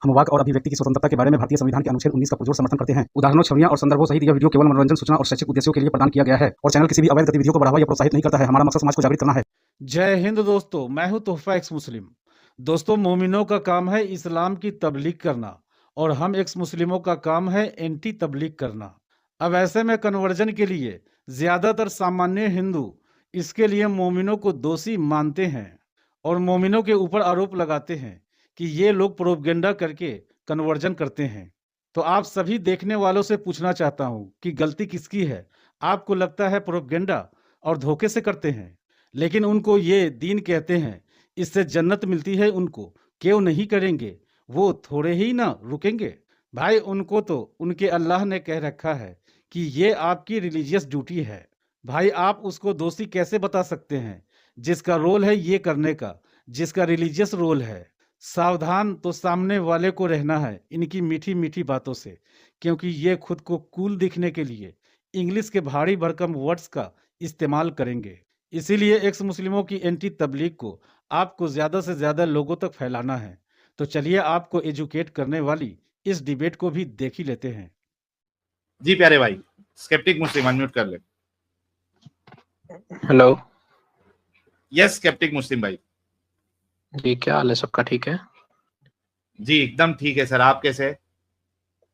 हम वाक और अभिव्यक्ति की स्वतंत्रता के बारे में भारतीय संविधान के अनुच्छेद 19 का पुरजोर समर्थन करते हैं। उदाहरणों, छवियां और संदर्भों सहित यह वीडियो केवल मनोरंजन, सूचना और शैक्षिक उद्देश्यों के लिए प्रदान किया गया है और चैनल किसी भी अवैध गतिविधियों को बढ़ावा या प्रोत्साहित नहीं करता है। हमारा मकसद समाज को जागृत करना है। जय हिंद दोस्तों, मैं हूं तोहफा एक्स मुस्लिम। दोस्तों, मोमिनों का काम है इस्लाम की तबलीग करना और हम एक्स मुस्लिमों का काम है एंटी तबलीग करना। अब ऐसे में कन्वर्जन के लिए ज्यादातर सामान्य हिंदू इसके लिए मोमिनों को दोषी मानते हैं और मोमिनों के ऊपर आरोप लगाते हैं कि ये लोग प्रोपगेंडा करके कन्वर्जन करते हैं। तो आप सभी देखने वालों से पूछना चाहता हूं कि गलती किसकी है? आपको लगता है प्रोपगेंडा और धोखे से करते हैं, लेकिन उनको ये दीन कहते हैं, इससे जन्नत मिलती है उनको, क्यों नहीं करेंगे? वो थोड़े ही ना रुकेंगे भाई। उनको तो उनके अल्लाह ने कह रखा है कि ये आपकी रिलीजियस ड्यूटी है। भाई, आप उसको दोषी कैसे बता सकते हैं जिसका रोल है ये करने का, जिसका रिलीजियस रोल है? सावधान तो सामने वाले को रहना है इनकी मीठी मीठी बातों से, क्योंकि ये खुद को कूल दिखने के लिए इंग्लिश के भारी भरकम वर्ड्स का इस्तेमाल करेंगे। इसीलिए एक्स मुस्लिमों की एंटी तबलीग को आपको ज्यादा से ज्यादा लोगों तक फैलाना है। तो चलिए आपको एजुकेट करने वाली इस डिबेट को भी देख ही लेते हैं। जी प्यारे भाई, स्केप्टिक मुस्लिम अनम्यूट कर ले। हेलो। यस स्केप्टिक मुस्लिम भाई। जी, क्या हाल है? सबका ठीक है? जी एकदम ठीक है सर, आप कैसे हैं?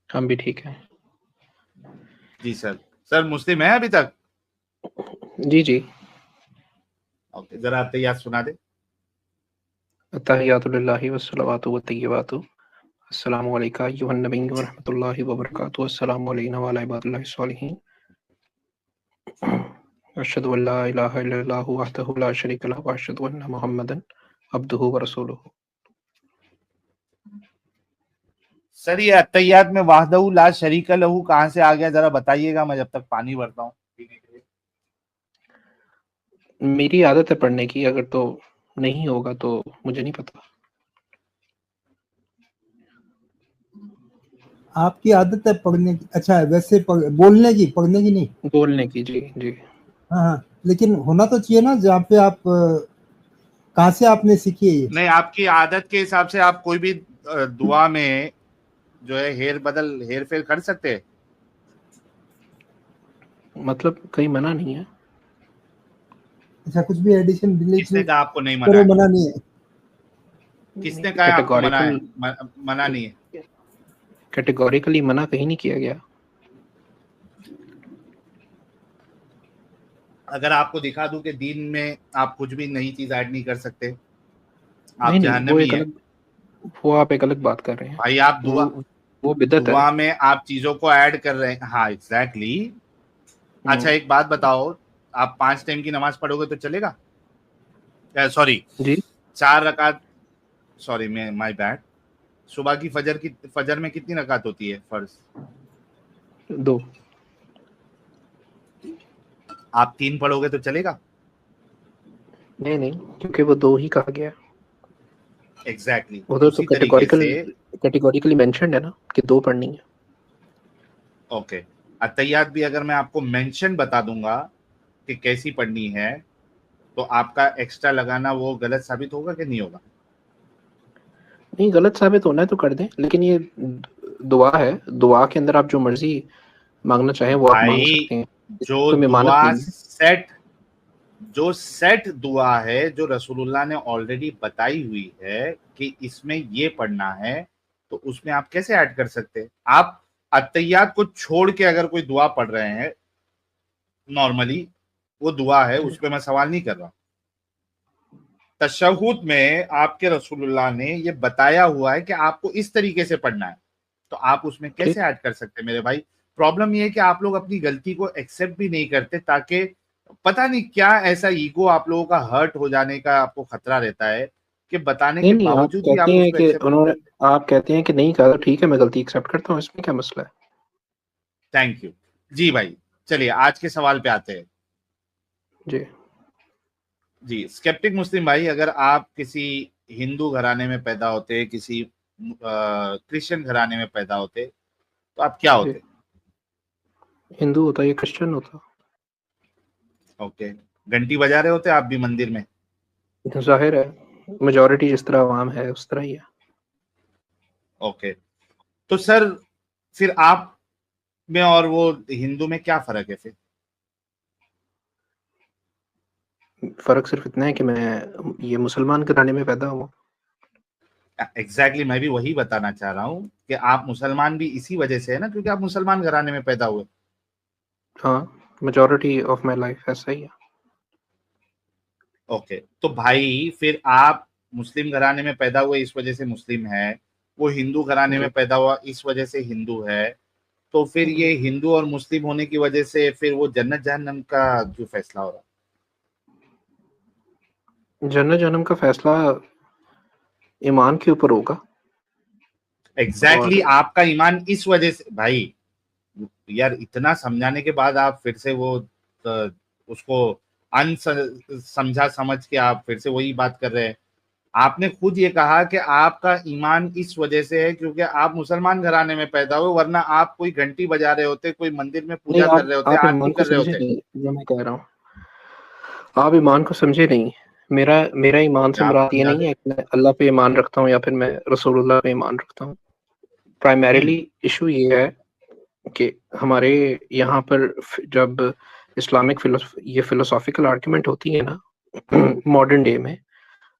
हम भी ठीक हैं। जी सर। सर मुस्लिम है अभी तक? जी जी। ओके, जरा तैयार सुना दे। अत्तहियातु लिल्लाहि वस्सलावातु वत्तय्यिबातु अस्सलामु अलैका अय्युहन नबिय्यु व रहमतुल्लाहि व बरकातुहू अस्सलामु अलैना व अला इबादिल्लाहि स्वालिहीन अशहदु अल्ला इलाहा इल्लल्लाहु वहदहु ला शरीका लहु व अशहदु अन्ना मुहम्मदन अब्दुहु व रसूलुहु। सर ये अत्तहियात में वाहदहू ला शरीका लहू कहाँ से आ गया, जरा बताइएगा, मैं जब तक पानी भरता हूँ पीने के लिए। मेरी आदत है पढ़ने की, अगर तो नहीं होगा तो मुझे नहीं पता। आपकी आदत है पढ़ने की? अच्छा, वैसे बोलने की, पढ़ने की नहीं? बोलने की, जी जी। हाँ हाँ, लेकिन होना तो चाहिए ना जहाँ पे आप कहाँ से आपने सीखी है ये? नहीं, आपकी आदत के हिसाब से आप कोई भी दुआ में जो है हेर फेर कर सकते हैं। मतलब कहीं मना नहीं है। अच्छा, कुछ भी एडिशन डिलीट किसने कहा आपको नहीं करो, मना मना नहीं है? किसने कहा आपको मना नहीं है? कैटेगोरिकली मना कहीं नहीं किया गया। अगर आपको दिखा दूं कि दीन में आप कुछ भी नई चीज ऐड नहीं कर सकते, आप नहीं, जहन्नमी हैं। वो आप एक अलग बात कर रहे हैं भाई। आप वो बिदअत दुआ है। में आप चीजों को ऐड कर रहे हैं। हाँ एग्जैक्टली। अच्छा एक बात बताओ, आप 5 टाइम की नमाज पढ़ोगे तो चलेगा? सॉरी जी, 4 रकात, सॉरी माय बैड। सुबह की फजर में कितनी रकात होती है फर्ज? 2। आप 3 पढ़ोगे तो चलेगा? नहीं, क्योंकि वो 2 ही कहा गया। एग्जैक्टली। वो तो कैटेगोरिकली मेंशन्ड है ना कि 2 पढ़नी है। ओके। अत्तहियात भी अगर मैं आपको मेंशन बता दूंगा कि कैसी पढ़नी है तो आपका एक्स्ट्रा लगाना वो गलत साबित होगा कि नहीं होगा? नहीं, गलत साबित होना है तो कर दें, लेकिन ये दुआ है। दुआ के अंदर आप जो मर्जी मांगना चाहें वो आप मांग सकते हैं। जो सेट दुआ है, जो रसूलुल्लाह ने ऑलरेडी बताई हुई है कि इसमें ये पढ़ना है, तो उसमें आप कैसे ऐड कर सकते हैं? आप अत्तहियात को छोड़ के अगर कोई दुआ पढ़ रहे हैं, नॉर्मली वो दुआ है, उस पर मैं सवाल नहीं कर रहा। तशहुद में आपके रसूलुल्लाह ने ये बताया हुआ है कि आपको इस तरीके से पढ़ना है, तो आप उसमें कैसे ऐड कर सकते हैं मेरे भाई? प्रॉब्लम ये है कि आप लोग अपनी गलती को एक्सेप्ट भी नहीं करते, ताकि पता नहीं क्या ऐसा ईगो आप लोगों का हर्ट हो जाने का आपको खतरा रहता है कि बताने के बावजूद भी आप उसको एक्सेप्ट उन्होंने आप कहते हैं कि नहीं कहा, ठीक है मैं गलती एक्सेप्ट करता हूँ, इसमें क्या मसला है? थैंक यू जी भाई। चलिए आज के सवाल पे आते हैं। जी स्केप्टिक मुस्लिम भाई, अगर आप किसी हिंदू घराने में पैदा होते, किसी क्रिश्चियन घराने में पैदा होते, तो आप क्या होते? हिंदू होता या क्रिश्चियन होता? ओके। घंटी बजा रहे होते आप भी मंदिर में? जाहिर है, मेजॉरिटी जिस तरह आवाम है उस तरह ही है। ओके, तो सर फिर आप में और वो हिंदू में क्या फर्क है फिर? फर्क सिर्फ इतना है कि मैं ये मुसलमान घराने में पैदा हुआ। एग्जैक्टली मैं भी वही बताना चाह रहा हूँ कि आप मुसलमान भी इसी वजह से है ना, क्योंकि आप मुसलमान घराने में पैदा हुए। हाँ, मेजॉरिटी ऑफ माय लाइफ ऐसा ही है। ओके, तो भाई फिर आप मुस्लिम घराने में पैदा हुए इस वजह से मुस्लिम है, वो हिंदू घराने में जी। पैदा हुआ इस वजह से हिंदू है, तो फिर ये हिंदू और मुस्लिम होने की वजह से फिर वो जन्नत जहन्नम का जो फैसला हो रहा जन्नत जन्नम का फैसला ईमान के ऊपर होगा। है। एग्जैक्टली और आपका ईमान इस वजह से भाई, यार इतना समझाने के बाद आप फिर से वो उसको समझा समझ के आप फिर से वही बात कर रहे हैं। आपने खुद ये कहा कि आपका ईमान इस वजह से है क्योंकि आप मुसलमान घराने में पैदा हुए, वरना आप कोई घंटी बजा रहे होते, कोई मंदिर में नहीं, पूजा कर रहे होते, आप आरती ईमान को कर रहे समझे होते। नहीं जो मैं कह रहा हूँ। आप ईमान को समझे नहीं। मेरा मेरा ईमान से क्या आप मुराद ये समझा नहीं दे? है कि मैं अल्लाह पे ईमान रखता हूँ या फिर मैं रसूलुल्लाह पे ईमान रखता हूँ। प्राइमरीली इशू ये है कि हमारे यहाँ पर जब इस्लामिक ये फिलोसॉफिकल आर्गुमेंट होती है ना मॉडर्न डे में,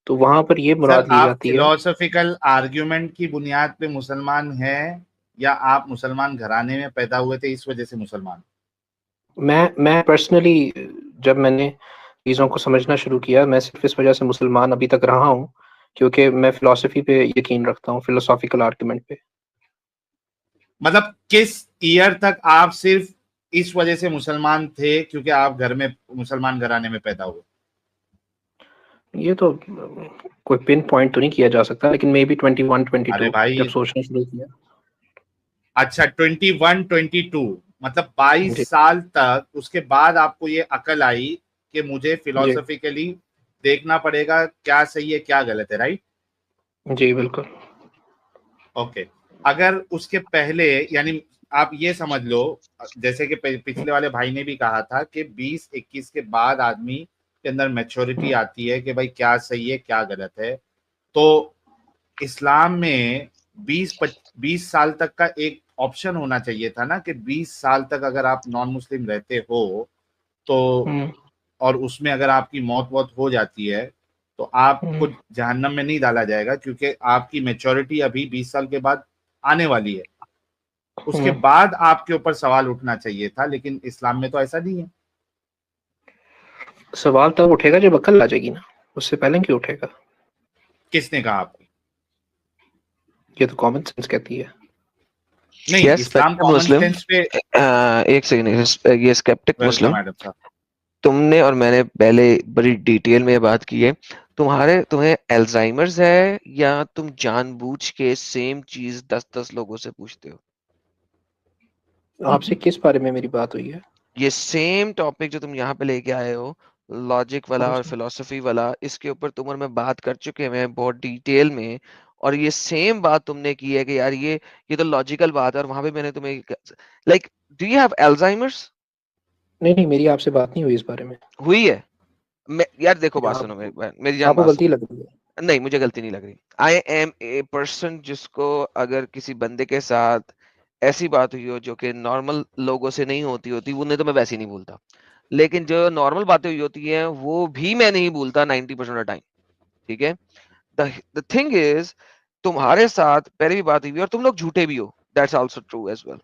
तो वहां पर ये सर मुराद ली आप जाती है। फिलोसॉफिकल आर्ग्यूमेंट की बुनियाद पे मुसलमान हैं, या आप मुसलमान घराने में पैदा हुए थे इस वजह से मुसलमान? मैं पर्सनली जब मैंने चीज़ों को समझना शुरू किया, मैं सिर्फ इस वजह से मुसलमान अभी तक रहा हूँ क्योंकि मैं फिलोसफी पे यकीन रखता हूँ, फिलोसॉफिकल आर्गुमेंट पे। मतलब किस ईयर तक आप सिर्फ इस वजह से मुसलमान थे क्योंकि आप घर में मुसलमान घराने में पैदा हुए? ये तो कोई पिन पॉइंट तो नहीं किया जा सकता, लेकिन मे बी 21 अरे 22 भाई, जब सोचना शुरू किया। अच्छा 21 22, मतलब 22 जी साल तक, उसके बाद आपको ये अकल आई कि मुझे जी फिलोसफिकली देखना पड़ेगा क्या सही है क्या गलत है, राइट? जी बिल्कुल। ओके, अगर उसके पहले, यानी आप ये समझ लो, जैसे कि पिछले वाले भाई ने भी कहा था कि 20-21 के बाद आदमी के अंदर मैच्योरिटी आती है कि भाई क्या सही है क्या गलत है, तो इस्लाम में 20 साल तक का एक ऑप्शन होना चाहिए था ना, कि 20 साल तक अगर आप नॉन मुस्लिम रहते हो तो, और उसमें अगर आपकी मौत हो जाती है तो आपको जहन्नम में नहीं डाला जाएगा, क्योंकि आपकी मैच्योरिटी अभी 20 साल के बाद आने वाली है, उसके बाद आपके ऊपर सवाल उठना चाहिए था, लेकिन इस्लाम में तो ऐसा नहीं है। सवाल तब उठेगा जब अकल आ जाएगी ना, उससे पहले क्यों उठेगा? किसने कहा आपको? ये तो कॉमन सेंस कहती है। नहीं, Yes, इस्लाम Skeptic कॉमन Muslim. सेंस पे। एक सेकंड, ये स्केप्टिक वेलकम मुस्लिम, मैडम साहब। तुमने और मैंने पहले बड़ी डिटेल में बात की है। तुम्हें एल्जाइमर्स है या तुम जानबूझ के सेम चीज 10-10 लोगों से पूछते हो? आपसे किस बारे में मेरी बात हुई है? ये सेम टॉपिक जो तुम यहाँ पे लेके आए हो, लॉजिक वाला और फिलोसफी वाला, इसके ऊपर तुम और मैं बात कर चुके हैं बहुत डिटेल में, और ये सेम बात तुमने की है कि यार ये तो लॉजिकल बात है, और वहां पे मैंने तुम्हें like, do you have Alzheimer's? नहीं, मेरी आपसे बात नहीं हुई इस बारे में। हुई है। यार देखो, बात सुनो, मेरी जान आपको बात गलती सुनो। लग रही है। नहीं, मुझे गलती नहीं लग रही। आई एम ए पर्सन जिसको अगर किसी बंदे के साथ ऐसी बात हुई हो जो कि नॉर्मल लोगों से नहीं होती उन्हें तो मैं वैसे ही नहीं भूलता, लेकिन जो नॉर्मल बातें हुई होती हैं वो भी मैं नहीं भूलता 90% ऑफ टाइम। ठीक है, द थिंग इज, तुम्हारे साथ पहले भी बात हुई और तुम लोग झूठे भी हो, that's also true as well.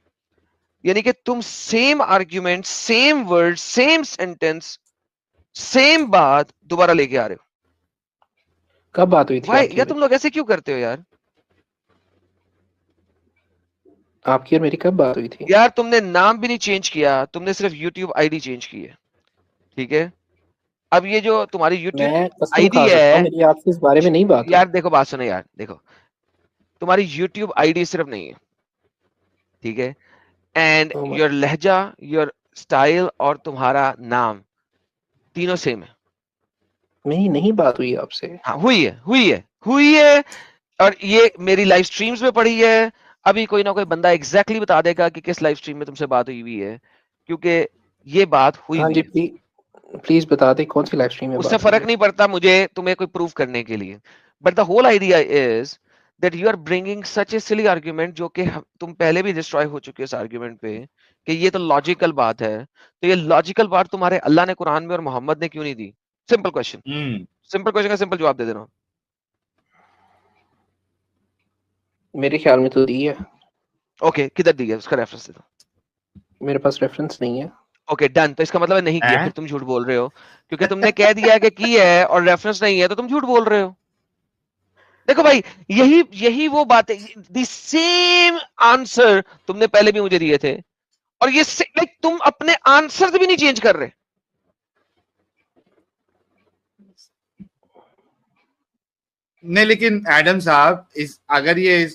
यानी कि तुम same argument, same word, same sentence, same बात दोबारा लेके आ रहे हो। कब बात हुई थी भाई आपकी यार, और तुम लोग ऐसे क्यों करते हो यार? आपकी और मेरी कब बात हुई थी? यार तुमने नाम भी नहीं चेंज किया, तुमने सिर्फ YouTube आईडी चेंज की है। ठीक है, अब ये जो तुम्हारी YouTube मैं कसम आईडी खा सकता हूँ है, मेरी आपसे इस बारे में नहीं बात हुई। यार देखो बात सुनो यार, देखो तुम्हारी YouTube आईडी सिर्फ नहीं है, ठीक है, एंड तो योर लहजा, योर स्टाइल और तुम्हारा नाम तीनों सेम है। मेरी नहीं बात हुई आपसे। हाँ, हुई है, और ये मेरी लाइव स्ट्रीम्स में पड़ी है। अभी कोई ना कोई बंदा एग्जैक्टली बता देगा कि किस लाइव स्ट्रीम में तुमसे बात हुई है, क्योंकि ये बात हुई हाँ हुई जी, है। प्लीज बता दें कौन सी लाइव स्ट्रीम में उससे बात हुई फर्क है। नहीं पड़ता मुझे तुम्हें कोई प्रूफ करने के लिए, but the whole idea is that you are bringing such a silly argument जो कि तुम पहले भी डिस्ट्रॉय हो चुके हो इस आर्ग्यूमेंट पे कि ये तो लॉजिकल बात है, तो ये लॉजिकल बात तुम्हारे अल्लाह ने कुरान में और मोहम्मद ने क्यों नहीं दी? सिंपल क्वेश्चन, सिंपल क्वेश्चन का सिंपल जवाब दे देना। मेरे ख्याल में तो दी है। ओके, किधर दी है उसका रेफरेंस दे दो। मेरे पास रेफरेंस नहीं है। ओके डन, तो इसका मतलब है नहीं किया, फिर तुम झूठ बोल रहे हो क्योंकि तुमने कह दिया कि की है और रेफरेंस नहीं है, तो तुम झूठ बोल रहे हो। देखो भाई, यही वो बात है, द सेम आंसर तुमने पहले भी मुझे दिए थे और ये लाइक तुम अपने आंसर भी नहीं चेंज कर रहे। नहीं लेकिन एडम साहब, अगर ये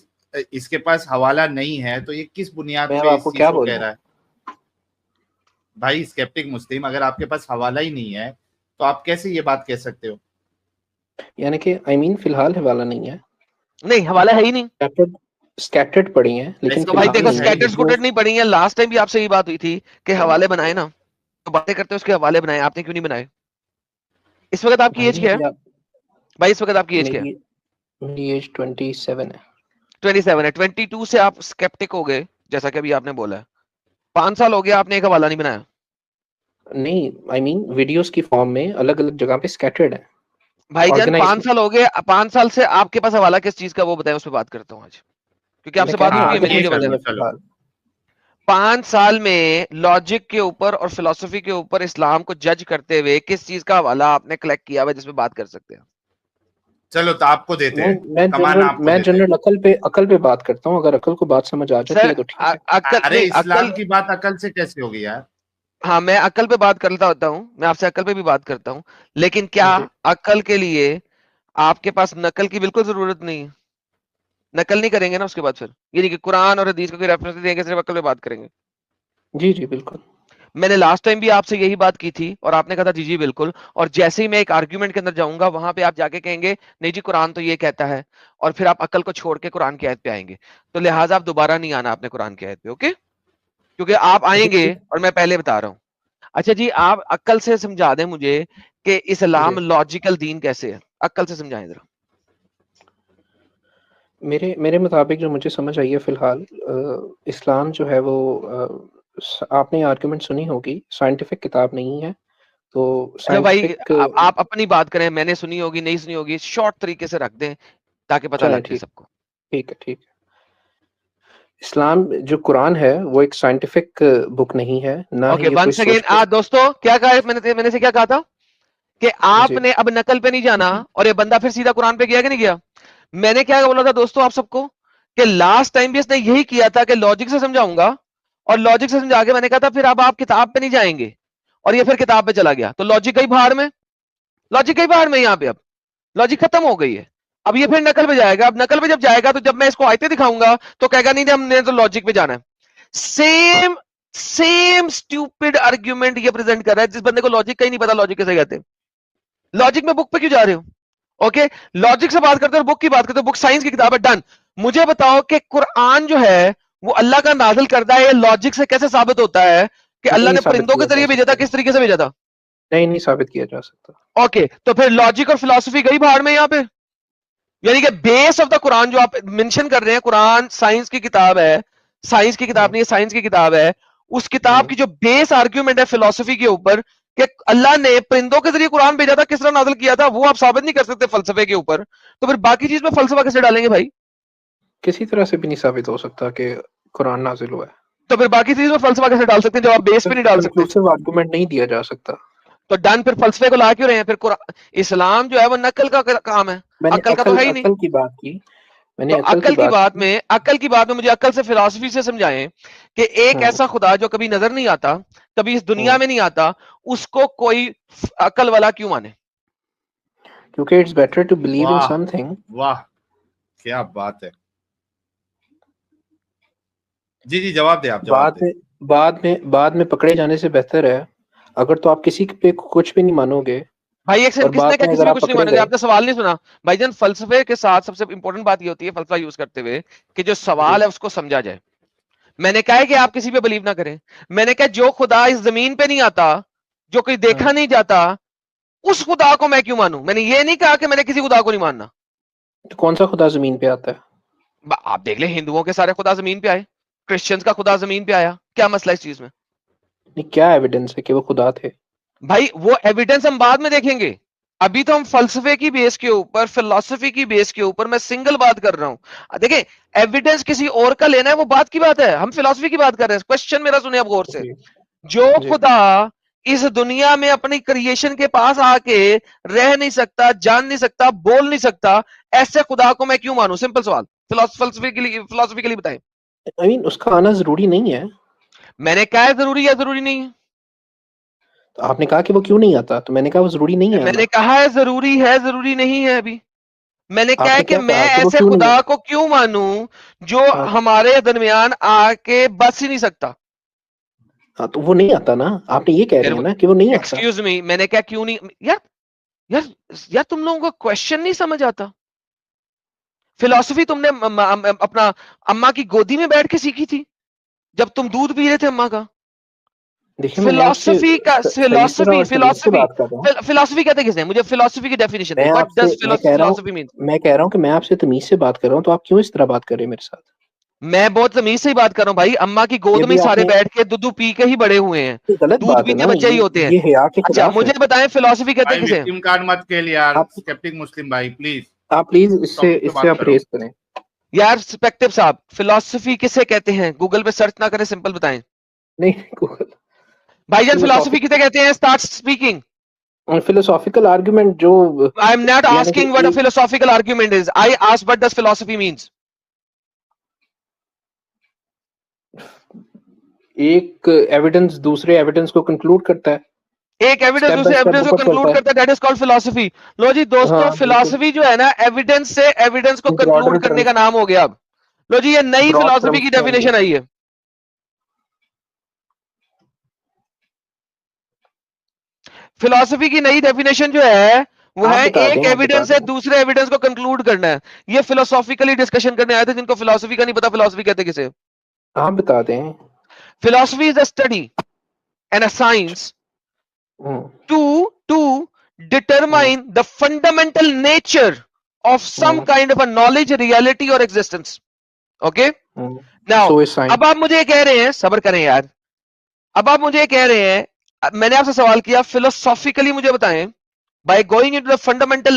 इसके पास हवाला नहीं है तो ये किस बुनियाद पे आपको क्या कह रहा है? भाई स्केप्टिक मुस्लिम, अगर आपके पास हवाला ही नहीं है तो आप कैसे ये बात कह सकते हो? यानी कि आई मीन फिलहाल हवाला नहीं है। नहीं, हवाला है ही नहीं, स्कैटर्ड पड़ी हैं, लेकिन तो भाई देखो स्कैटर्ड स्कूटेड नहीं पड़ी हैं। लास्ट टाइम भी आपसे ये बात हुई थी कि हवाले बनाए ना, तो बातें करते उसके हवाले बनाए, आपने क्यों नहीं बनाए? इस वक्त आपकी एज क्या है भाई? इस वक्त आपकी एज क्या है? मेरी एज 27 है। 27 है। 22 से आप स्केप्टिक हो गए, जैसा कि अभी आपने बोला। 5 साल हो गया आपने एक हवाला नहीं बनाया। नहीं, आई मीन वीडियोस की फॉर्म में अलग अलग जगह पे स्कैटर्ड है भाईजान। 5 साल हो गए, 5 साल से आपके पास हवाला किस चीज का वो बताएं, उस पर बात करता हूँ आज, क्योंकि आपसे बात नहीं हुई, मुझे बताया। 5 साल में लॉजिक के ऊपर और फिलोसफी के ऊपर इस्लाम को जज करते हुए किस चीज का हवाला आपने कलेक्ट किया हुआ जिसमें बात कर सकते हैं? चलो तो आपको देते हैं। मैं जनरल अकल पे बात करता हूँ। अगर अकल को बात समझ आ जाती है तो ठीक है। अरे इस्लाम की बात अकल से कैसे होगी यार? हाँ, मैं अकल पे बात करता होता हूँ, मैं आपसे अकल पे भी बात करता हूँ, लेकिन क्या अकल के लिए आपके पास नकल की बिल्कुल जरूरत नहीं है? नकल नहीं करेंगे ना उसके बाद, फिर ये नहीं कि कुरान और हदीस का कोई रेफरेंस नहीं देंगे, सिर्फ अकल पे बात करेंगे। जी जी बिल्कुल। मैंने लास्ट टाइम भी आपसे यही बात की थी और आपने कहा था जी जी बिल्कुल, और जैसे ही मैं एक आर्ग्यूमेंट के अंदर जाऊंगा वहां पे आप जाके कहेंगे नहीं जी कुरान तो ये कहता है, और फिर आप अकल को छोड़ के कुरान की आयत पे आएंगे। तो लिहाजा आप दोबारा नहीं आना आपने कुरान की आयत पे, ओके? क्योंकि आप आएंगे और मैं पहले बता रहा हूँ। अच्छा जी, आप अक्ल से समझा दें मुझे कि इस्लाम लॉजिकल दीन कैसे है, अक्ल से समझाएं जरा। मेरे मुताबिक जो मुझे समझ आई है फिलहाल, इस्लाम जो है वो आपने आर्गुमेंट सुनी होगी, साइंटिफिक किताब नहीं है। तो अच्छा भाई, आप अपनी बात करें, मैंने सुनी होगी नहीं सुनी होगी, शॉर्ट तरीके से रख दें ताकि पता लग जाए सबको। ठीक है। इस्लाम जो कुरान है वो एक साइंटिफिक बुक नहीं है ना। ओके, वंस अगेन दोस्तों, क्या कहा मैंने से क्या कहा था कि आपने अब नकल पे नहीं जाना, और ये बंदा फिर सीधा कुरान पे गया कि नहीं गया? मैंने क्या बोला था दोस्तों आप सबको कि लास्ट टाइम भी इसने यही किया था कि लॉजिक से समझाऊंगा, और लॉजिक से समझा के मैंने कहा था फिर अब आप किताब पे नहीं जाएंगे, और ये फिर किताब पे चला गया। तो लॉजिक गई बाहर में, लॉजिक गई बाहर में, यहाँ पे अब लॉजिक खत्म हो गई है। अब ये फिर नकल पे जाएगा। अब नकल पे जब जाएगा तो जब मैं इसको आयतें दिखाऊंगा तो कहेगा नहीं हमने तो लॉजिक पे जाना है। सेम स्टूपिड आर्ग्यूमेंट ये प्रेजेंट कर रहा है जिस बंदे को लॉजिक का ही नहीं पता लॉजिक कैसे कहते हैं। लॉजिक में बुक पे क्यों जा रहे हो? ओके, लॉजिक से बात करते हो, बुक की बात करते हो, बुक साइंस की किताब है, डन। मुझे बताओ कि कुरान जो है वो अल्लाह का नाजिल करता है, लॉजिक से कैसे साबित होता है कि अल्लाह ने परिंदों के जरिए भेजा था? किस तरीके से भेजा था? नहीं साबित किया जा सकता। ओके, तो फिर लॉजिक और फिलॉसफी गई बाहर में यहाँ पे। यानी कि बेस ऑफ द कुरान जो आप मेंशन कर रहे हैं, कुरान साइंस की किताब है, साइंस की किताब नहीं है, साइंस की किताब है। उस किताब की जो बेस आर्ग्यूमेंट है फिलॉसफी के ऊपर कि अल्लाह ने परिंदों के जरिए कुरान भेजा था, किस तरह नाज़िल किया था, वो आप साबित नहीं कर सकते फलसफे के ऊपर। तो फिर बाकी चीज में फलसफा कैसे डालेंगे भाई? किसी तरह से भी नहीं साबित हो सकता कि कुरान नाजिल हुआ है। तो फिर बाकी चीज में फलसफा कैसे डाल सकते हैं जब आप बेस पे नहीं डाल सकते? आर्गुमेंट नहीं दिया जा सकता। तो डन, फिर फलसफे को ला क्यों रहे हैं? फिर इस्लाम जो है वो नकल का काम है, अकल का तो है ही नहीं। अकल की बात की मैंने, तो अकल की बात में मुझे अकल से फिलॉसफी से समझाएं कि एक ऐसा खुदा जो कभी नजर नहीं आता, कभी इस दुनिया में नहीं आता, उसको कोई अकल वाला क्यों माने? क्योंकि it's better to believe in something. वाह क्या बात है। जी जवाब दे आप। बाद में पकड़े जाने से बेहतर है अगर तो आप किसी पे कुछ भी नहीं मानोगे। भाई एक सेकंड, किसने कहा किसी पे कुछ नहीं मानोगे? आपने सवाल नहीं सुना भाईजान। फलसफे के साथ सबसे इंपॉर्टेंट बात ये होती है फलसफा यूज करते हुए कि जो सवाल है उसको समझा जाए। मैंने कहा है कि आप किसी पे बिलीव ना करें। मैंने कहा जो खुदा इस जमीन पे नहीं आता, जो कोई देखा नहीं जाता, उस खुदा को मैं क्यों मानूं? मैंने ये नहीं कहा कि मैंने किसी खुदा को नहीं मानना। तो कौन सा खुदा जमीन पे आता है? आप देख ले, हिंदुओं के सारे खुदा जमीन पे आए, क्रिश्चियंस का खुदा जमीन पे आया, क्या मसला इस चीज में? नहीं, क्या एविडेंस है कि वो खुदा थे? भाई वो एविडेंस हम बाद में देखेंगे, अभी तो हम फलसफे की बेस के ऊपर, फिलॉसफी की बेस के ऊपर मैं सिंगल बात कर रहा हूं। देखिए, एविडेंस किसी और का लेना है वो बात की बात है, हम फिलॉसफी की बात कर रहे हैं। क्वेश्चन मेरा सुनिए आप गौर से। जी जो जी खुदा इस दुनिया में अपनी क्रिएशन के पास आके रह नहीं सकता, जान नहीं सकता, बोल नहीं सकता, ऐसे खुदा को मैं क्यों मानूं? सिंपल सवाल, फिलोसफिकली बताएं। आई मीन उसका आना जरूरी नहीं है। मैंने कहा है जरूरी या जरूरी नहीं है? तो आपने कहा कि वो क्यों नहीं आता, तो मैंने कहा वो जरूरी नहीं है मैंने आना। कहा है जरूरी है, जरूरी नहीं है। अभी मैंने कहा है आपने कि क्या मैं कहा कि वो ऐसे क्यों नहीं खुदा है? को क्यों मानूं जो हाँ हमारे दरमियान आके बस ही नहीं सकता। हाँ, तो वो नहीं आता ना, आपने ये कह रहे हैं ना कि वो नहीं आता। एक्सक्यूज मी, मैंने क्या क्यों नहीं? यार यार यार, तुम लोगों को क्वेश्चन नहीं समझ आता। फिलॉसफी तुमने अपना अम्मा की गोदी में बैठ के सीखी थी जब तुम दूध पी रहे थे अम्मा का। देखिए मैं आपसे फिलॉसफी का सही तरह फिलॉसफी और तमीज से फिलॉसफी बात कर रहा हूँ। फिलॉसफी कहते किसे? मुझे फिलॉसफी की डेफिनेशन दे। मैं व्हाट आपसे डज फिलॉसफी मीन? मैं कह रहा हूँ कि मैं आपसे तमीज से बात कर रहा हूँ, तो आप क्यों इस तरह बात कर रहे हैं मेरे साथ? मैं बहुत तमीज से ही बात कर रहा हूँ भाई, अम्मा की ये गोद में भी ही सारे आपने, बैठ के दूध पी के ही बड़े हुए हैं, ये गलत दूध बात है पीते ना, बच्चे ही होते हैं। ये हया के अच्छा खिलाफ है। मुझे बताएं फिलॉसफी कहते भाई किसे? विक्टिम कार्ड मत खेल यार, आप स्केप्टिक मुस्लिम भाई प्लीज प्लीज इससे टॉपिक पे इससे बात आप करो। परहेज करें। यार रिस्पेक्टिव साहब, फिलॉसफी किसे कहते हैं? गूगल पे सर्च ना करें, सिंपल बताएं। नहीं, गूगल भाईजान फिलॉसफी किसे कहते हैं? Start speaking. फिलोसॉफिकल आर्गुमेंट जो, आई एम नॉट यानी कि asking what a philosophical argument is, I ask what does philosophy means. एक एविडेंस दूसरे एविडेंस को कंक्लूड करता है, एक एविडेंस स्टेप बाय दूसरे स्टेप एविडेंस को ऊपर कंक्लूड चलता है। करता है, दैट इज कॉल्ड फिलॉसफी। लो जी दोस्तों, हाँ बिल्कुल, फिलॉसफी जो है ना, एविडेंस से एविडेंस को कंक्लूड ब्रॉडर करने का टर्म्स, नाम हो गया। अब लो जी, ये नई ब्रॉड फिलॉसफी टर्म्स की में आएंगे। डेफिनेशन आई है। फिलॉसफी की नई डेफिनेशन जो है वो आप है बता दें, एक आप बता एविडेंस से दें। दूसरे एविडेंस को कंक्लूड करना है। ये फिलोसॉफिकली डिस्कशन करने आए थे जिनको फिलॉसफी का नहीं पता, फिलॉसफी कहते किसे? आप बता दें। Philosophy is a study and a science hmm, to hmm, determine the fundamental nature of some hmm, kind of a knowledge, reality or existence. Okay, now so is sine. अब आप मुझे ये कह रहे हैं, सब्र करें यार, अब आप मुझे ये कह रहे हैं, मैंने आपसे सवाल किया फिलोसॉफिकली मुझे बताएं, by going into the fundamental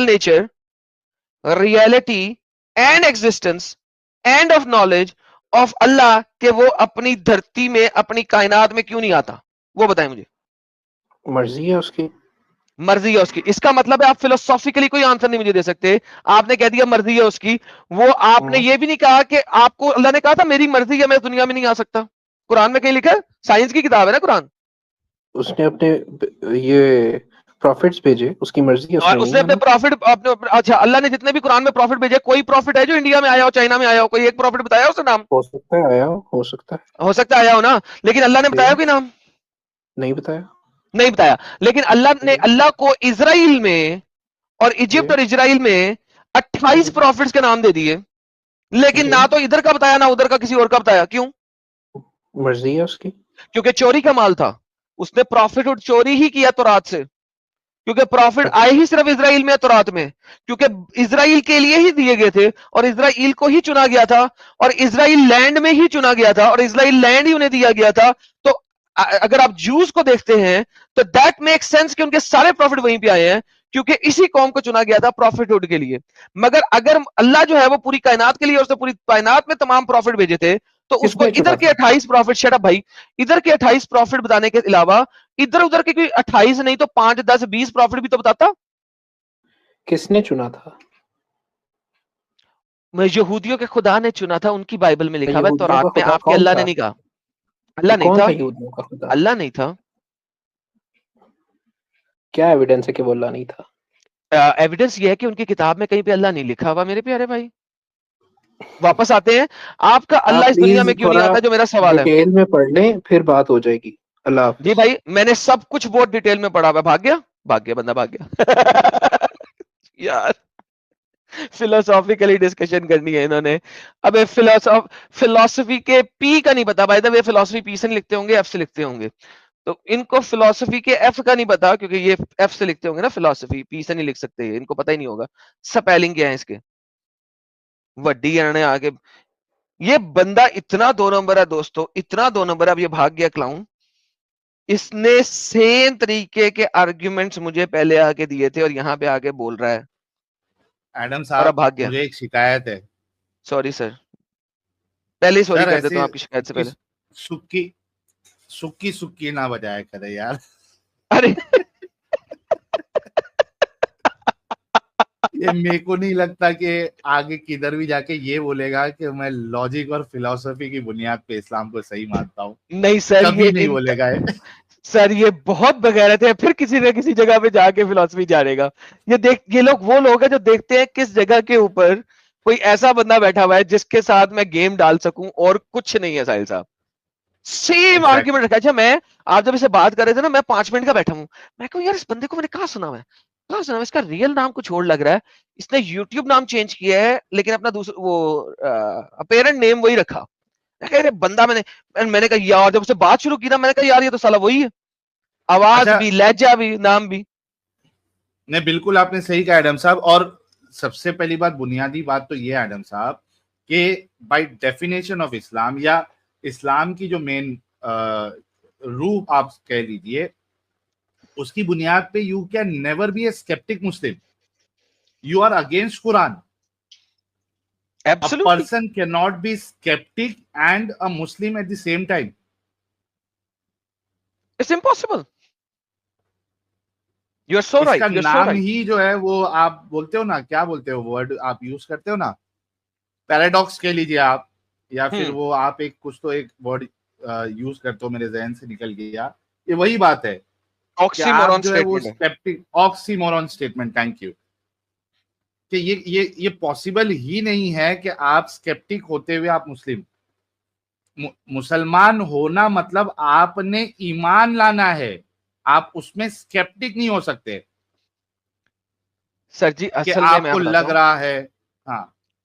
nature, reality and existence and of knowledge of Allah, कि वो अपनी धरती में, अपनी कायनात में क्यों नहीं आता, वो बताएं मुझे। मर्जी है उसकी। मर्जी है उसकी, इसका मतलब है आप फिलोसॉफिकली कोई आंसर नहीं मुझे दे सकते। आपने कह दिया मर्जी है उसकी, वो आपने हम्म, ये भी नहीं कहा कि आपको अल्लाह ने कहा था मेरी मर्जी है मैं इस दुनिया में नहीं आ सकता। कुरान में कहीं लिखा है? साइंस की किताब है ना कुरान, उसने अपने ये प्रॉफिट्स भेजे, उसकी मर्जी है, और उसने नहीं उसने अपने आना। प्रॉफिट अच्छा, अल्लाह ने जितने भी कुरान में प्रॉफिट भेजे, कोई प्रॉफिट है जो इंडिया में आया हो, चाइना में आया हो? कोई एक प्रॉफिट बताया उसका नाम? हो सकता है आया हो सकता है। हो सकता है आया हो ना, लेकिन अल्लाह ने जी, बताया कोई नाम? नहीं बताया। नहीं बताया। लेकिन अल्लाह ने, जी अल्लाह को इजराइल में और जी इजिप्ट और इजराइल में 28 जी प्रॉफिट्स के नाम दे दिए, लेकिन जी, ना तो इधर का बताया ना उधर का, किसी और का बताया। क्यों? मर्जी है उसकी। क्योंकि चोरी का माल था, उसने प्रॉफिट और चोरी ही किया तौरात से, क्योंकि प्रॉफिट अच्छा, आए ही सिर्फ इजराइल में, तौरात में, क्योंकि इजराइल के लिए ही दिए गए थे और इजराइल को ही चुना गया था और इजराइल लैंड में ही चुना गया था और इजराइल लैंड ही उन्हें दिया गया था। तो अगर आप जूस को देखते हैं तो दैट मेक सेंस कि उनके सारे प्रॉफिट वहीं पे आए हैं, क्योंकि इसी कौम को चुना गया था प्रॉफिटहुड के लिए। मगर अगर अल्लाह जो है वो पूरी कायनात के लिए, और उसने पूरी कायनात में तमाम प्रॉफिट भेजे थे, तो उसको किसने चुना इधर के था? 28 प्रॉफिट, शट अप भाई, इधर के 28 प्रॉफिट बताने के अलावा इधर उधर के कोई 28 नहीं तो 5 10 20 प्रॉफिट भी तो बताता। किसने चुना था? यहूदियों के खुदा ने चुना था, उनकी बाइबल में तो लिखा हुआ है, यहूदियों का तौरात में, खुदा आपके कौन अल्लाह ने था? नहीं कहा। ये अल्लाह नहीं कौन था, था यहूदियों का खुदा? अल्लाह नहीं था। क्या एविडेंस है कि वो अल्लाह नहीं था? एविडेंस ये है कि उनकी किताब में कहीं पे अल्लाह नहीं लिखा हुआ मेरे प्यारे भाई। वापस आते हैं, आपका आप अल्लाह इस दुनिया प्लीज में क्यों नहीं थोड़ा आता, जो मेरा सवाल है। डिटेल में पढ़ लें, फिर बात हो जाएगी। अल्लाह जी हाफिज। भाई, मैंने सब कुछ बहुत डिटेल में पढ़ा हुआ। भाग गया, भाग गया बंदा, भाग गया। यार फिलोसॉफिकली डिस्कशन करनी है इन्होंने। अब फिलोसफी के पी का नहीं पता, भाई वे फिलोसफी पी से नहीं लिखते होंगे, एफ से लिखते होंगे, तो इनको फिलोसफी के एफ का नहीं पता, क्योंकि ये एफ से लिखते होंगे ना, फिलोसफी पी से नहीं लिख सकते, इनको पता ही नहीं होगा स्पेलिंग क्या है इसके। वड्डी ने आके, ये बंदा इतना 2 नंबर है दोस्तों, इतना 2 नंबर है। अब ये भाग गया क्लाउन, इसने सेम तरीके के आर्ग्यूमेंट्स मुझे पहले आके दिए थे और यहाँ पे आके बोल रहा है एडम और अब साहब भाग गया। मुझे एक शिकायत है सॉरी सर, पहले ही सॉरी सर, कर देता हूँ ऐसे आपकी शिकायत से पहले। सुक्की सुक्की सुक्की ना बजाया करे यार। अरे ये मेरे को नहीं लगता कि आगे किधर भी जाके ये बोलेगा कि मैं लॉजिक और फिलॉसफी की बुनियाद पे इस्लाम को सही मानता हूँ। नहीं सर, कभी ये नहीं बोलेगा ये। सर ये बहुत बगैरत है, फिर किसी न किसी जगह पे जाके फिलॉसफी जानेगा। ये लोग वो लोग हैं जो देखते हैं किस जगह के ऊपर कोई ऐसा बंदा बैठा हुआ है जिसके साथ मैं गेम डाल सकूं, और कुछ नहीं है साहिल साहब। सेम आर्ग्यूमेंट रखा। अच्छा, मैं आप जब इसे बात कर रहे थे ना, मैं 5 मिनट का बैठा हूं, मैं कहूं यार इस बंदे को मैंने कहां सुना है, इसका रियल नाम कुछ और लग रहा है, इसने यूट्यूब नाम चेंज किया है लेकिन अपना दूसरा वो अपेरेंट नेम वही रखा। मैं बंदा मैंने कहा यार, जब उससे बात शुरू की ना, मैंने कहा यार ये तो साला वही है, आवाज अच्छा, भी, लहजा भी, नाम भी। नहीं, बिल्कुल आपने सही कहा एडम साहब। और सबसे पहली बात, बुनियादी बात तो ये एडम साहब कि बाय डेफिनेशन ऑफ इस्लाम, या इस्लाम की जो मेन रूह आप कह लीजिए, उसकी बुनियाद पे you can never be a skeptic Muslim, you are against Quran. A absolutely, person cannot be skeptic and a Muslim at the same time. It's impossible. You are so इसका राइट, यू आर सो नाम right. ही जो है वो, आप बोलते हो ना, क्या बोलते हो वर्ड आप यूज करते हो ना, पैराडॉक्स कह लीजिए आप, या फिर वो आप एक कुछ तो एक वर्ड यूज करते हो, मेरे जहन से निकल गया। ये वही बात है कि आप ऑक्सीमोरॉन जो है वो स्टेटमेंट है। Skeptic, oxymoron statement, thank you, कि ये पॉसिबल ही नहीं है कि आप स्केप्टिक होते हुए आप मुस्लिम, मुसलमान होना मतलब आपने ईमान लाना है, आप उसमें स्केप्टिक नहीं हो सकते सर जी कि असल में मैं आपको बताता लग हूँ रहा है। हाँ,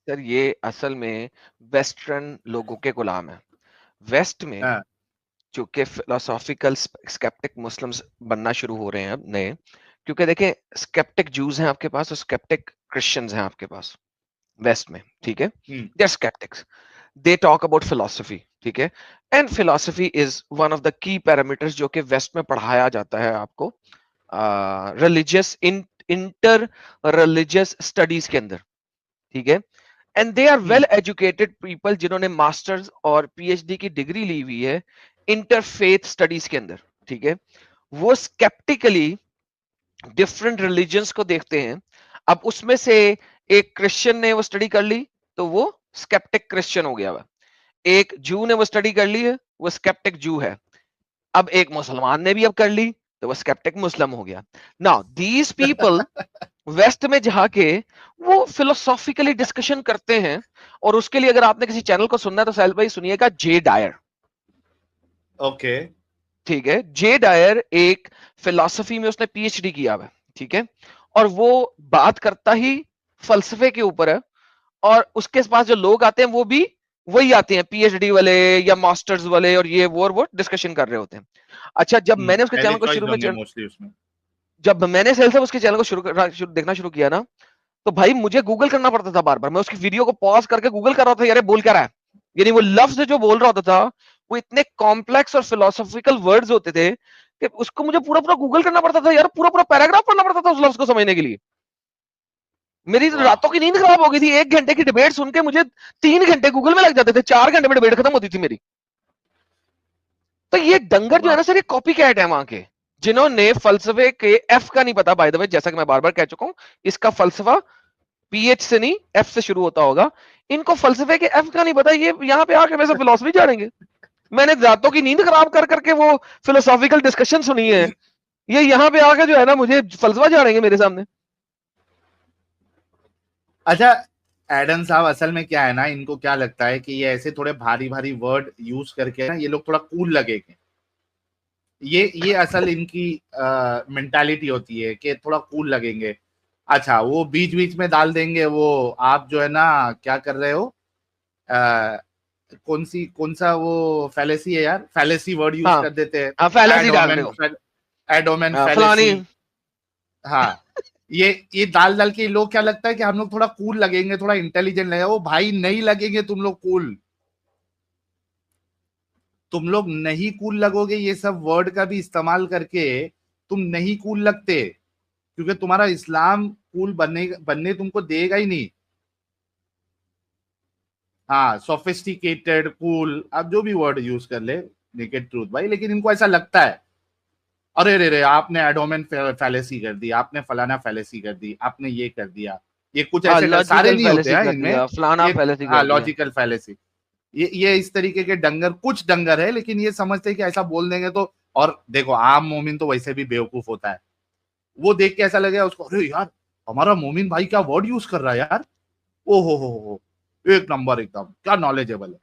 सर, ये असल में वेस्टर्न लोगों के गुलाम है। वेस्ट में हाँ, चूंकि फिलोसॉफिकल स्केप्टिक मुस्लिम्स बनना शुरू हो रहे हैं अब नए, क्योंकि देखें स्केप्टिक जूस हैं आपके पास और स्केप्टिक क्रिश्चियंस हैं आपके पास वेस्ट में, ठीक है। They are skeptics, they talk about philosophy, ठीक है। And philosophy is one of the key parameters जो कि वेस्ट में पढ़ाया जाता है आपको रिलीजियस इंटर रिलीजियस स्टडीज के अंदर, ठीक है। And they are well educated people जिन्होंने मास्टर्स और पीएचडी की डिग्री ली हुई है इंटरफेथ स्टडीज के अंदर, ठीक है। वो स्केप्टिकली डिफरेंट रिलीजन्स को देखते हैं। अब उसमें से एक क्रिश्चियन ने वो स्टडी कर ली तो वो स्केप्टिक क्रिश्चियन हो गया हुआ, एक जू ने वो स्टडी कर ली है, वो स्केप्टिक जू है। अब एक मुसलमान ने भी अब कर ली तो वो स्केप्टिक मुस्लिम हो गया। नाउ दीज पीपल वेस्ट में जाके वो फिलोसॉफिकली डिस्कशन करते हैं, और उसके लिए अगर आपने किसी चैनल को सुनना है तो साहिल भाई सुनिएगा, जे डायर, ओके, ठीक है। जे डायर एक फिलोसफी में उसने पीएचडी किया हुआ है, ठीक है, और वो बात करता ही फलसफे के ऊपर है, और उसके पास जो लोग आते हैं वो भी वही आते हैं, पीएचडी वाले या मास्टर्स वाले, और ये वो डिस्कशन कर रहे होते हैं। अच्छा, जब मैंने उसके पहले चैनल को चॉइस शुरू होंगे में मोस्टली उसमें। जब मैंने सेल से उसके चैनल को देखना शुरू किया ना, तो भाई मुझे गूगल करना पड़ता था बार बार, मैं उसकी वीडियो को पॉज करके गूगल कर रहा था, यार बोल क्या रहा है, यानी वो लफ्ज जो बोल रहा होता था वो इतने कॉम्प्लेक्स और फिलोसॉफिकल वर्ड्स होते थे कि उसको मुझे पूरा पूरा गूगल करना पड़ता था यार, पूरा पूरा पैराग्राफ पढ़ना पड़ता था उस लफ्ज को समझने के लिए। मेरी वाह, रातों की नींद खराब हो गई थी, 1 घंटे की डिबेट सुन के मुझे 3 घंटे गूगल में लग जाते थे, 4 घंटे में डिबेट खत्म होती थी मेरी। तो ये डंगर जो है वाह, ना सर, ये कॉपी कैट है वहां के, जिन्होंने फलसफे के एफ का नहीं पता, बाय द वे, जैसा कि मैं बार बार कह चुका हूं, इसका फलसफा पीएच से नहीं एफ से शुरू होता होगा, इनको फलसफे के एफ का नहीं पता, ये यहाँ पे आके वैसे फिलोसफी जानेंगे। मैंने रातों की नींद खराब कर करके वो फिलोसॉफिकल डिस्कशन सुनी है, ये यहाँ पे आके जो है ना मुझे फलसफा जानेंगे मेरे सामने। अच्छा एडम साहब, असल में क्या है ना, इनको क्या लगता है कि ये ऐसे थोड़े भारी भारी वर्ड यूज करके ना ये लोग थोड़ा कूल लगेंगे, ये असल इनकी मेंटालिटी होती है कि थोड़ा कूल लगेंगे। अच्छा, वो बीच बीच में डाल देंगे वो, आप जो है ना क्या कर रहे हो, कौन सा वो फैलेसी है यार, फैलेसी वर्ड यूज हाँ कर देते हैं, हाँ, फैलेसी डाल रहे हो, एडोमेन फलानी। फैलेसी। हाँ, ये डाल के लोग क्या लगता है कि हम लोग थोड़ा कूल लगेंगे, थोड़ा इंटेलिजेंट लगेगा। वो भाई नहीं लगेंगे तुम लोग कूल, तुम लोग नहीं कूल लगोगे। ये सब वर्ड का भी इस्तेमाल करके तुम नहीं कूल लगते, क्योंकि तुम्हारा इस्लाम कूल बनने तुमको देगा ही नहीं। हाँ, सोफिस्टिकेटेड, कूल, आप जो भी वर्ड यूज कर ले, नेकेड ट्रूथ भाई, लेकिन इनको ऐसा लगता है अरे रे रे आपने एडोमेन फैलेसी कर दी, आपने फलाना फैलेसी कर दी, आपने ये कर दिया। ये कुछ हाँ, ऐसे सारे लॉजिकल नहीं होते फैलेसी हैं कर इनमें, दिया, फलाना ये फैलेसी हाँ कर दिया। Logical fallacy. ये इस तरीके के डंगर, कुछ डंगर है, लेकिन ये समझते हैं कि ऐसा बोल देंगे तो। और देखो आम मोमिन तो वैसे भी बेवकूफ होता है, वो देख के ऐसा लगेगा उसको, अरे यार हमारा मोमिन भाई क्या वर्ड यूज कर रहा है यार, ओ हो, एक नंबर, एकदम क्या नॉलेजेबल है।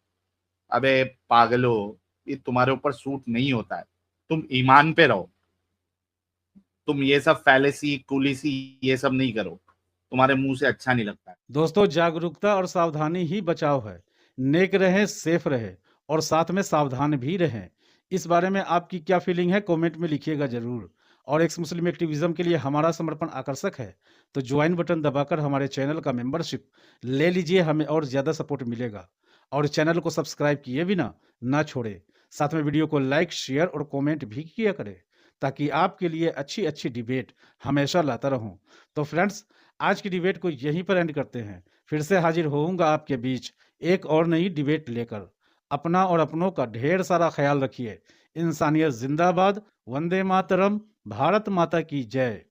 अबे पागलो, ये तुम्हारे ऊपर सूट नहीं होता है, तुम ईमान पे रहो, तुम ये सब फैलेसी कुलिसी ये सब नहीं करो, तुम्हारे मुंह से अच्छा नहीं लगता है। दोस्तों, जागरूकता और सावधानी ही बचाव है। नेक रहें, सेफ रहें और साथ में सावधान भी रहें। इस बारे में आपकी क्या फीलिंग है, कमेंट में लिखिएगा जरूर। और एक्स मुस्लिम एक्टिविज्म के लिए हमारा समर्पण आकर्षक है, तो ज्वाइन बटन दबाकर हमारे चैनल का मेंबरशिप ले लीजिए, हमें और ज़्यादा सपोर्ट मिलेगा। और चैनल को सब्सक्राइब किए बिना ना छोड़े, साथ में वीडियो को लाइक, शेयर और कॉमेंट भी किया करें, ताकि आपके लिए अच्छी अच्छी डिबेट हमेशा लाता रहूं। तो फ्रेंड्स, आज की डिबेट को यहीं पर एंड करते हैं। फिर से हाजिर होऊंगा आपके बीच एक और नई डिबेट लेकर। अपना और अपनों का ढेर सारा ख्याल रखिए। इंसानियत जिंदाबाद, वंदे मातरम, भारत माता की जय।